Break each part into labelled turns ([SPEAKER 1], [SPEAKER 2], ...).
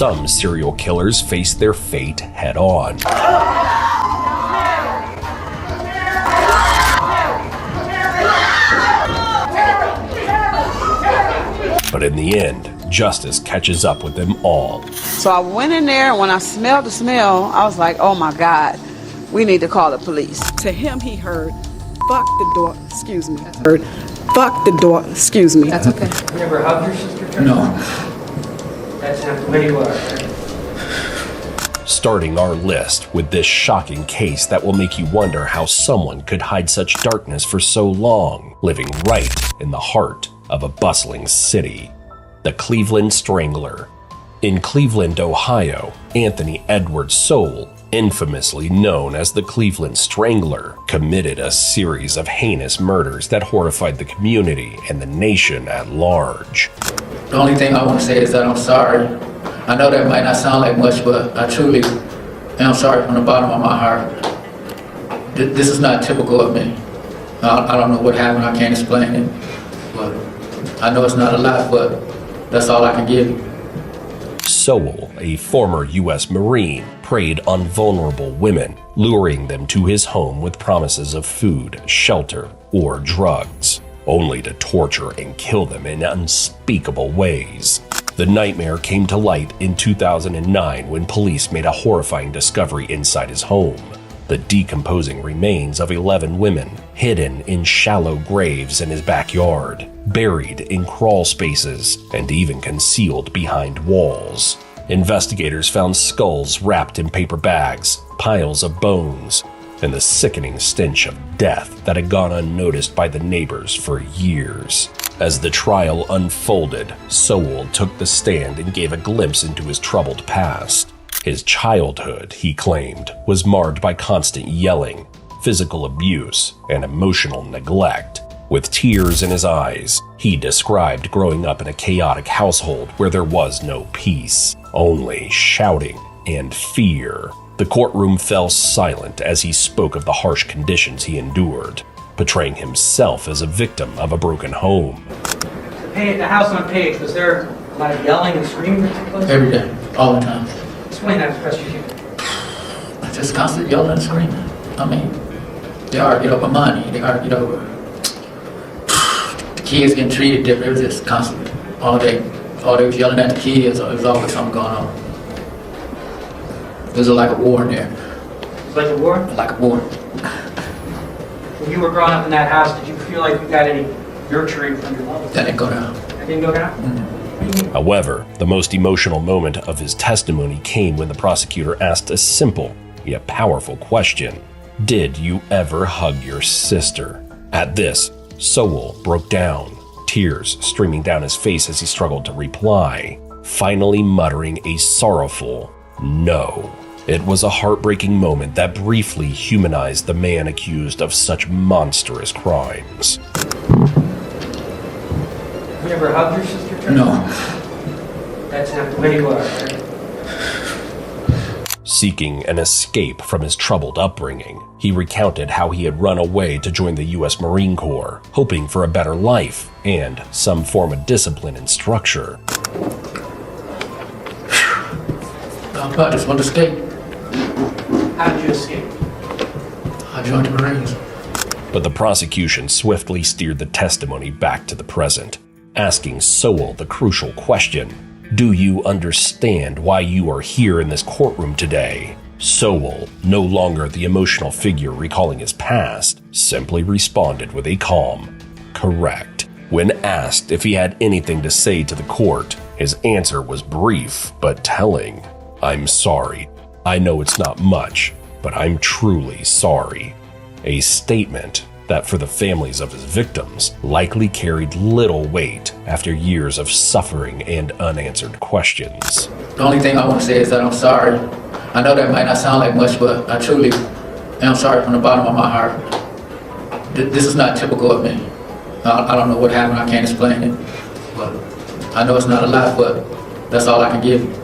[SPEAKER 1] Some serial killers face their fate head-on. But in the end, justice catches up with them all.
[SPEAKER 2] So I went in there, and when I smelled the smell, I was like, oh my God, we need to call the police. To him, he heard, fuck the door, excuse me. Heard, fuck the door, excuse me.
[SPEAKER 3] That's okay.
[SPEAKER 4] You ever hugged your sister?
[SPEAKER 5] No.
[SPEAKER 4] That's not the way you are.
[SPEAKER 1] Starting our list with this shocking case that will make you wonder how someone could hide such darkness for so long, living right in the heart of a bustling city. The Cleveland Strangler. In Cleveland, Ohio, Anthony Edward Sowell, infamously known as the Cleveland Strangler, committed a series of heinous murders that horrified the community and the nation at large.
[SPEAKER 5] The only thing I want to say is that I'm sorry. I know that might not sound like much, but I truly am sorry from the bottom of my heart. This is not typical of me. I don't know what happened, I can't explain it. But I know it's not a lot, but that's all I can give you.
[SPEAKER 1] Sowell, a former U.S. Marine, preyed on vulnerable women, luring them to his home with promises of food, shelter, or drugs, only to torture and kill them in unspeakable ways. The nightmare came to light in 2009 when police made a horrifying discovery inside his home: the decomposing remains of 11 women, hidden in shallow graves in his backyard, buried in crawl spaces, and even concealed behind walls. Investigators found skulls wrapped in paper bags, piles of bones, and the sickening stench of death that had gone unnoticed by the neighbors for years. As the trial unfolded, Sowell took the stand and gave a glimpse into his troubled past. His childhood, he claimed, was marred by constant yelling, physical abuse, and emotional neglect. With tears in his eyes, he described growing up in a chaotic household where there was no peace, only shouting and fear. The courtroom fell silent as he spoke of the harsh conditions he endured, portraying himself as a victim of a broken home.
[SPEAKER 4] The house on Page, was there a lot of yelling and screaming that took place?
[SPEAKER 5] Every day, all the time.
[SPEAKER 4] Explain that as best you can.
[SPEAKER 5] Just constant yelling and screaming. I mean, they argued over money, they argued over the kids getting treated different. It was just constant. All day was yelling at the kids, or there was always something going on. It was like a war in there.
[SPEAKER 4] It was like a war?
[SPEAKER 5] Like a war.
[SPEAKER 4] When you were growing up in that house, did you feel like you got any nurturing from your mother?
[SPEAKER 5] That didn't go down.
[SPEAKER 4] That didn't go down? Mm-hmm.
[SPEAKER 1] However, the most emotional moment of his testimony came when the prosecutor asked a simple yet powerful question: did you ever hug your sister? At this, Sowell broke down, tears streaming down his face as he struggled to reply, finally muttering a sorrowful no. It was a heartbreaking moment that briefly humanized the man accused of such monstrous crimes.
[SPEAKER 4] You ever hugged your sister, Trevor?
[SPEAKER 5] No.
[SPEAKER 4] That's not the way you are.
[SPEAKER 1] Seeking an escape from his troubled upbringing, he recounted how he had run away to join the U.S. Marine Corps, hoping for a better life and some form of discipline and structure.
[SPEAKER 5] I just want to escape.
[SPEAKER 4] How did you escape?
[SPEAKER 5] I joined the Marines.
[SPEAKER 1] But the prosecution swiftly steered the testimony back to the present, asking Sowell the crucial question: do you understand why you are here in this courtroom today? Sowell, no longer the emotional figure recalling his past, simply responded with a calm, correct. When asked if he had anything to say to the court, his answer was brief but telling: I'm sorry. I know it's not much, but I'm truly sorry. A statement that for the families of his victims likely carried little weight after years of suffering and unanswered questions.
[SPEAKER 5] The only thing I want to say is that I'm sorry. I know that might not sound like much, but I truly am sorry from the bottom of my heart. This is not typical of me. I don't know what happened, I can't explain it. But I know it's not a lot, but that's all I can give you.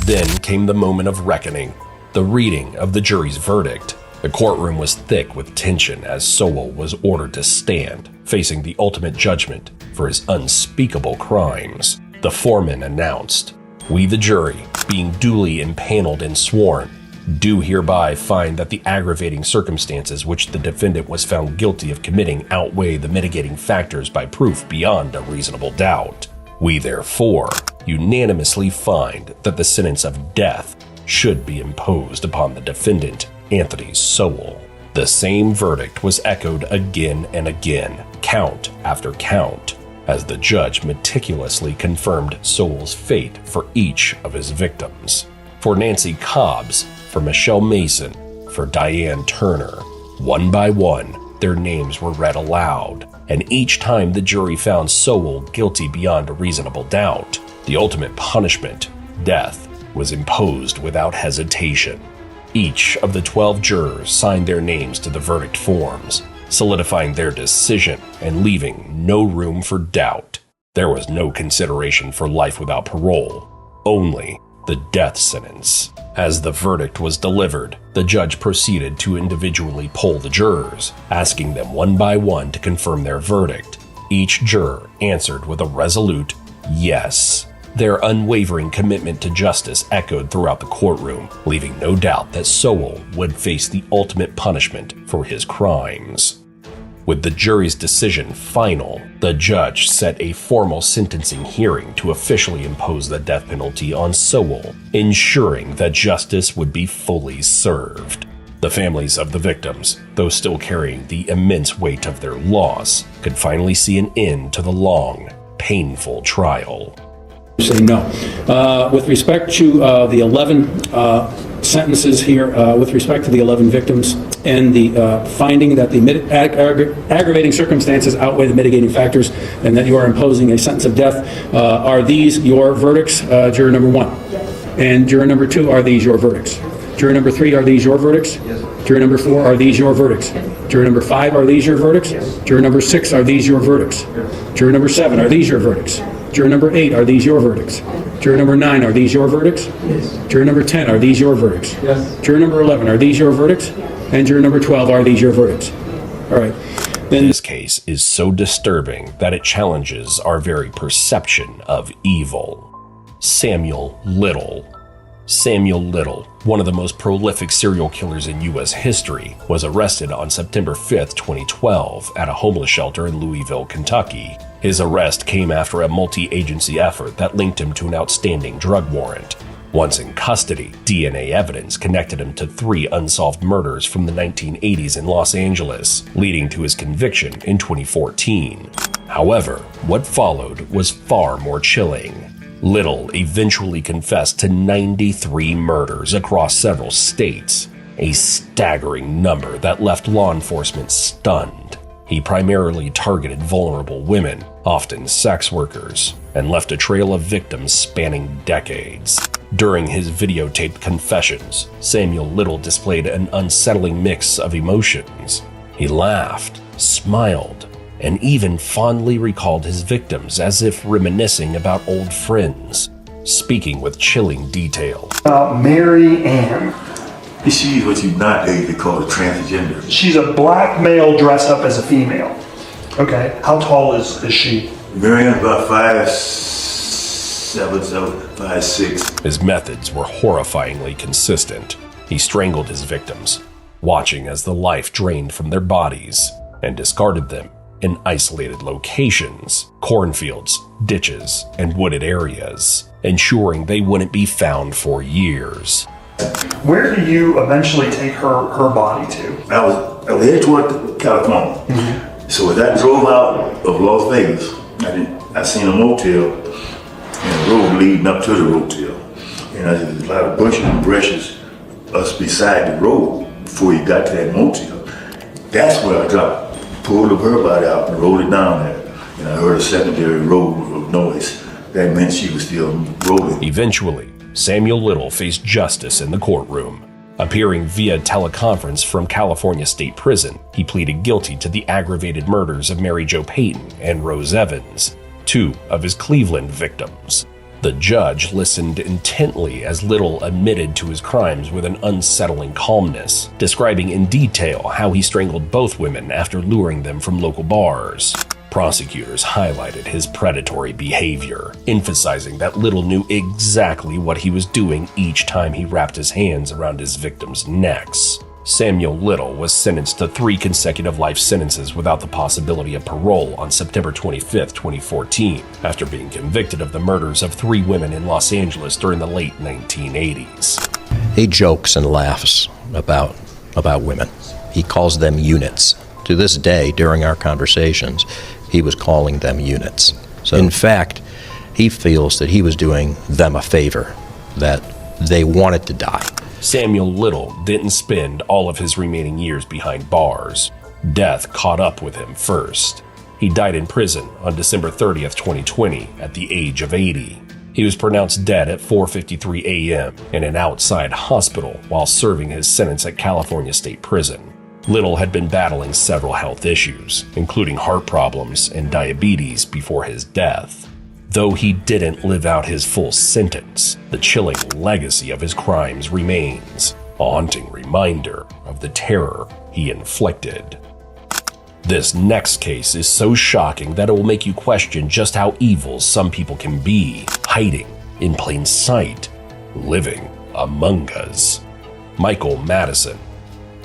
[SPEAKER 1] Then came the moment of reckoning, the reading of the jury's verdict. The courtroom was thick with tension as Sowell was ordered to stand, facing the ultimate judgment for his unspeakable crimes. The foreman announced, We, the jury, being duly impaneled and sworn, do hereby find that the aggravating circumstances which the defendant was found guilty of committing outweigh the mitigating factors by proof beyond a reasonable doubt. We therefore unanimously find that the sentence of death should be imposed upon the defendant, Anthony Sowell. The same verdict was echoed again and again, count after count, as the judge meticulously confirmed Sowell's fate for each of his victims. For Nancy Cobbs, for Michelle Mason, for Diane Turner, one by one, their names were read aloud, and each time the jury found Sowell guilty beyond a reasonable doubt, the ultimate punishment, death, was imposed without hesitation. Each of the 12 jurors signed their names to the verdict forms, solidifying their decision and leaving no room for doubt. There was no consideration for life without parole, only the death sentence. As the verdict was delivered, the judge proceeded to individually poll the jurors, asking them one by one to confirm their verdict. Each juror answered with a resolute yes. Their unwavering commitment to justice echoed throughout the courtroom, leaving no doubt that Sowell would face the ultimate punishment for his crimes. With the jury's decision final, the judge set a formal sentencing hearing to officially impose the death penalty on Sowell, ensuring that justice would be fully served. The families of the victims, though still carrying the immense weight of their loss, could finally see an end to the long, painful trial.
[SPEAKER 3] Say no. With respect to the 11 sentences here, with respect to the 11 victims, and the finding that the aggravating circumstances outweigh the mitigating factors, and that you are imposing a sentence of death, are these your verdicts, juror number 1? Yes. And juror number 2, are these your verdicts? Juror number 3, are these your verdicts? Yes. Juror number 4, are these your verdicts? Yes. Juror number 5, are these your verdicts? Yes. Juror number 6, are these your verdicts? Yes. Juror number 7, are these your verdicts? Juror number 8, are these your verdicts? Juror number 9, are these your verdicts? Yes. Juror number 10, are these your verdicts? Yes. Juror number 11, are these your verdicts? Yes. And juror number 12, are these your verdicts? All right. Then
[SPEAKER 1] this case is so disturbing that it challenges our very perception of evil. Samuel Little. Samuel Little, one of the most prolific serial killers in U.S. history, was arrested on September 5, 2012 at a homeless shelter in Louisville, Kentucky. His arrest came after a multi-agency effort that linked him to an outstanding drug warrant. Once in custody, DNA evidence connected him to 3 unsolved murders from the 1980s in Los Angeles, leading to his conviction in 2014. However, what followed was far more chilling. Little eventually confessed to 93 murders across several states, a staggering number that left law enforcement stunned. He primarily targeted vulnerable women, often sex workers, and left a trail of victims spanning decades. During his videotaped confessions, Samuel Little displayed an unsettling mix of emotions. He laughed, smiled, and even fondly recalled his victims as if reminiscing about old friends, speaking with chilling detail.
[SPEAKER 6] Mary Ann.
[SPEAKER 7] She's what you nowadays call a transgender.
[SPEAKER 6] She's a black male dressed up as a female. Okay, how tall is she?
[SPEAKER 7] Mary Ann's about 5'7", 5'6".
[SPEAKER 1] His methods were horrifyingly consistent. He strangled his victims, watching as the life drained from their bodies, and discarded them in isolated locations, cornfields, ditches, and wooded areas, ensuring they wouldn't be found for years.
[SPEAKER 6] Where do you eventually take her body to?
[SPEAKER 7] I was headed toward California. Mm-hmm. So as I drove out of Las Vegas, I seen a motel and a road leading up to the motel. And there's a lot of bushes and brushes beside the road before you got to that motel. That's where I pulled up her body out and rolled it down there. And I heard a secondary roll of noise. That meant she was still rolling.
[SPEAKER 1] Eventually, Samuel Little faced justice in the courtroom. Appearing via teleconference from California State Prison, he pleaded guilty to the aggravated murders of Mary Jo Payton and Rose Evans, 2 of his Cleveland victims. The judge listened intently as Little admitted to his crimes with an unsettling calmness, describing in detail how he strangled both women after luring them from local bars. Prosecutors highlighted his predatory behavior, emphasizing that Little knew exactly what he was doing each time he wrapped his hands around his victims' necks. Samuel Little was sentenced to 3 consecutive life sentences without the possibility of parole on September 25, 2014, after being convicted of the murders of 3 women in Los Angeles during the late 1980s.
[SPEAKER 8] He jokes and laughs about women. He calls them units. To this day, during our conversations, he was calling them units. So in fact, he feels that he was doing them a favor, that they wanted to die.
[SPEAKER 1] Samuel Little didn't spend all of his remaining years behind bars. Death caught up with him first. He died in prison on December 30th, 2020, at the age of 80. He was pronounced dead at 4:53 a.m. in an outside hospital while serving his sentence at California State Prison. Little had been battling several health issues, including heart problems and diabetes, before his death. Though he didn't live out his full sentence, the chilling legacy of his crimes remains, a haunting reminder of the terror he inflicted. This next case is so shocking that it will make you question just how evil some people can be, hiding in plain sight, living among us. Michael Madison.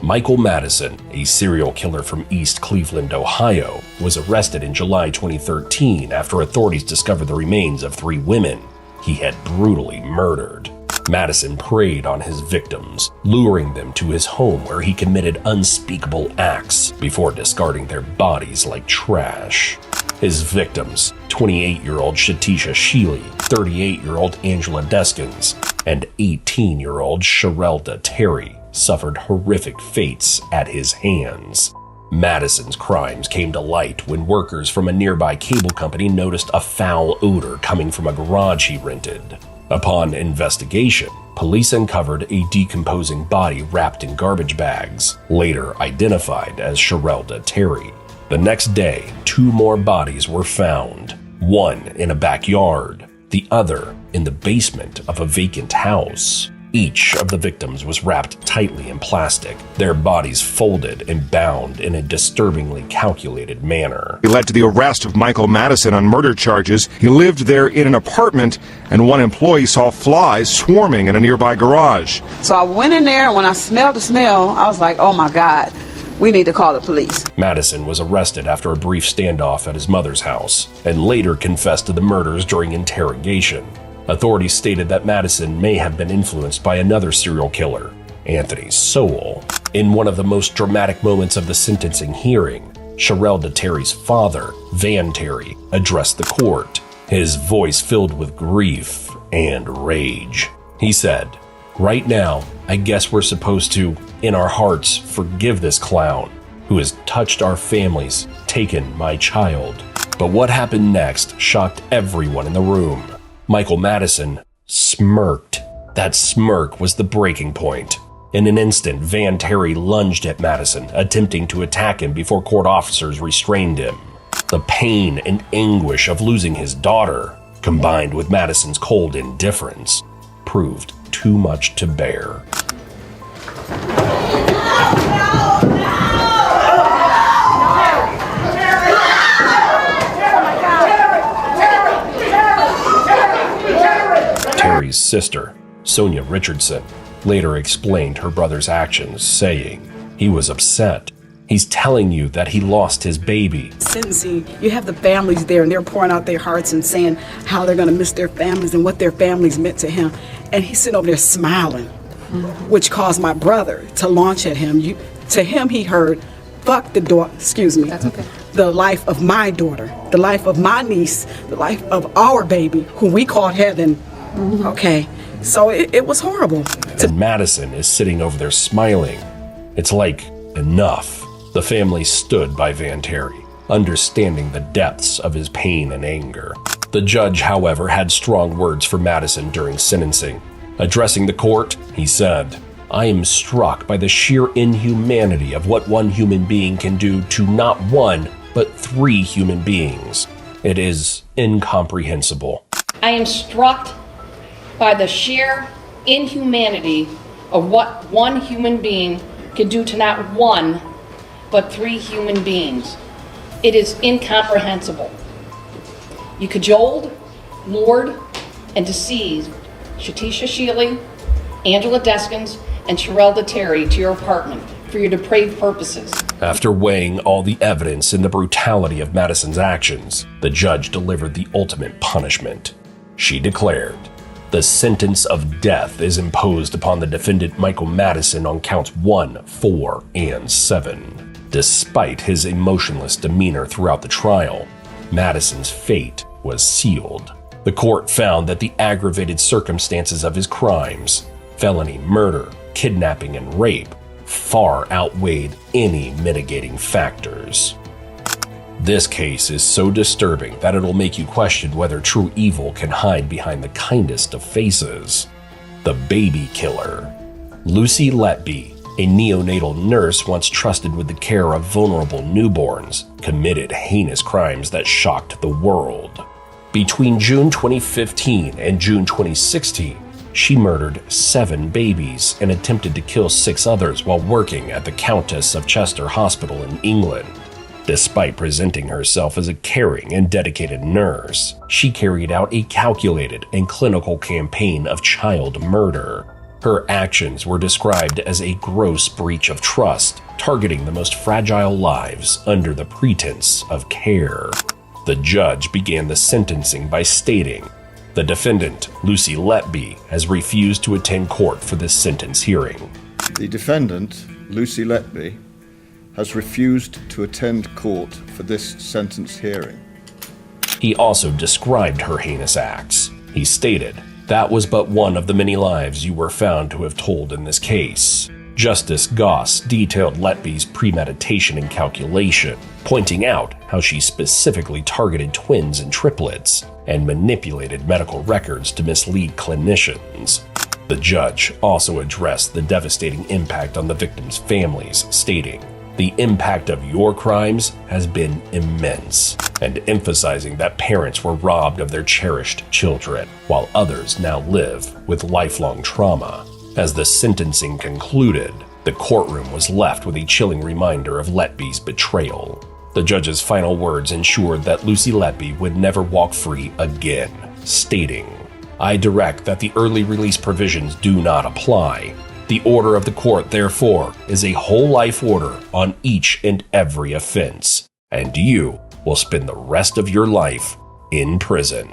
[SPEAKER 1] Michael Madison, a serial killer from East Cleveland, Ohio, was arrested in July 2013 after authorities discovered the remains of 3 women he had brutally murdered. Madison preyed on his victims, luring them to his home where he committed unspeakable acts before discarding their bodies like trash. His victims, 28-year-old Shatisha Sheely, 38-year-old Angela Deskins, and 18-year-old Sherelda Terry, suffered horrific fates at his hands. Madison's crimes came to light when workers from a nearby cable company noticed a foul odor coming from a garage he rented. Upon investigation, police uncovered a decomposing body wrapped in garbage bags, later identified as Sherelda Terry. The next day, 2 more bodies were found, one in a backyard, the other in the basement of a vacant house. Each of the victims was wrapped tightly in plastic, their bodies folded and bound in a disturbingly calculated manner.
[SPEAKER 9] It led to the arrest of Michael Madison on murder charges. He lived there in an apartment, and one employee saw flies swarming in a nearby garage.
[SPEAKER 2] So I went in there, and when I smelled the smell, I was like, oh my God, we need to call the police.
[SPEAKER 1] Madison was arrested after a brief standoff at his mother's house, and later confessed to the murders during interrogation. Authorities stated that Madison may have been influenced by another serial killer, Anthony Sowell. In one of the most dramatic moments of the sentencing hearing, Sherelda Terry's father, Van Terry, addressed the court, his voice filled with grief and rage. He said, "Right now, I guess we're supposed to, in our hearts, forgive this clown who has touched our families, taken my child." But what happened next shocked everyone in the room. Michael Madison smirked. That smirk was the breaking point. In an instant, Van Terry lunged at Madison, attempting to attack him before court officers restrained him. The pain and anguish of losing his daughter, combined with Madison's cold indifference, proved too much to bear. Terry's sister, Sonia Richardson, later explained her brother's actions, saying, "He was upset. He's telling you that he lost his baby."
[SPEAKER 2] Sentencing, you have the families there, and they're pouring out their hearts and saying how they're going to miss their families and what their families meant to him. And he's sitting over there smiling, which caused my brother to launch at him. To him, he heard, "Fuck the door," excuse me. That's okay. The life of my daughter, the life of my niece, the life of our baby, who we called Heaven. Okay, so it was horrible.
[SPEAKER 1] And Madison is sitting over there smiling. It's like, enough. The family stood by Van Terry, understanding the depths of his pain and anger. The judge, however, had strong words for Madison during sentencing. Addressing the court, he said, "I am struck by the sheer inhumanity of what one human being can do to not one, but 3 human beings. It is incomprehensible."
[SPEAKER 10] I am struck by the sheer inhumanity of what one human being can do to not one, but 3 human beings. It is incomprehensible. You cajoled, lured, and deceived Shatisha Shealy, Angela Deskins, and Sherelda Terry to your apartment for your depraved purposes.
[SPEAKER 1] After weighing all the evidence in the brutality of Madison's actions, the judge delivered the ultimate punishment. She declared, "The sentence of death is imposed upon the defendant Michael Madison on counts 1, 4, and 7. Despite his emotionless demeanor throughout the trial, Madison's fate was sealed. The court found that the aggravated circumstances of his crimes, felony murder, kidnapping, and rape, far outweighed any mitigating factors." This case is so disturbing that it'll make you question whether true evil can hide behind the kindest of faces. The baby killer. Lucy Letby, a neonatal nurse once trusted with the care of vulnerable newborns, committed heinous crimes that shocked the world. Between June 2015 and June 2016, she murdered 7 babies and attempted to kill 6 others while working at the Countess of Chester Hospital in England. Despite presenting herself as a caring and dedicated nurse, she carried out a calculated and clinical campaign of child murder. Her actions were described as a gross breach of trust, targeting the most fragile lives under the pretense of care. The judge began the sentencing by stating, "The defendant, Lucy Letby, has refused to attend court for this sentence hearing."
[SPEAKER 11] The defendant, Lucy Letby, has refused to attend court for this sentence hearing.
[SPEAKER 1] He also described her heinous acts. He stated, "That was but one of the many lives you were found to have told in this case." Justice Goss detailed Letby's premeditation and calculation, pointing out how she specifically targeted twins and triplets and manipulated medical records to mislead clinicians. The judge also addressed the devastating impact on the victims' families, stating, "The impact of your crimes has been immense," and emphasizing that parents were robbed of their cherished children, while others now live with lifelong trauma. As the sentencing concluded, the courtroom was left with a chilling reminder of Letby's betrayal. The judge's final words ensured that Lucy Letby would never walk free again, stating, "I direct that the early release provisions do not apply. The order of the court, therefore, is a whole life order on each and every offense, and you will spend the rest of your life in prison."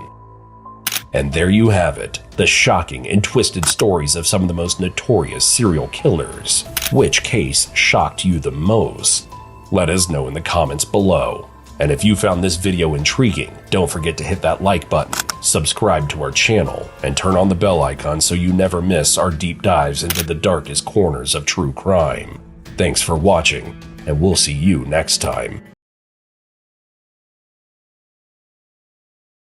[SPEAKER 1] And there you have it, the shocking and twisted stories of some of the most notorious serial killers. Which case shocked you the most? Let us know in the comments below. And if you found this video intriguing, don't forget to hit that like button, subscribe to our channel, and turn on the bell icon so you never miss our deep dives into the darkest corners of true crime. Thanks for watching, and we'll see you next time.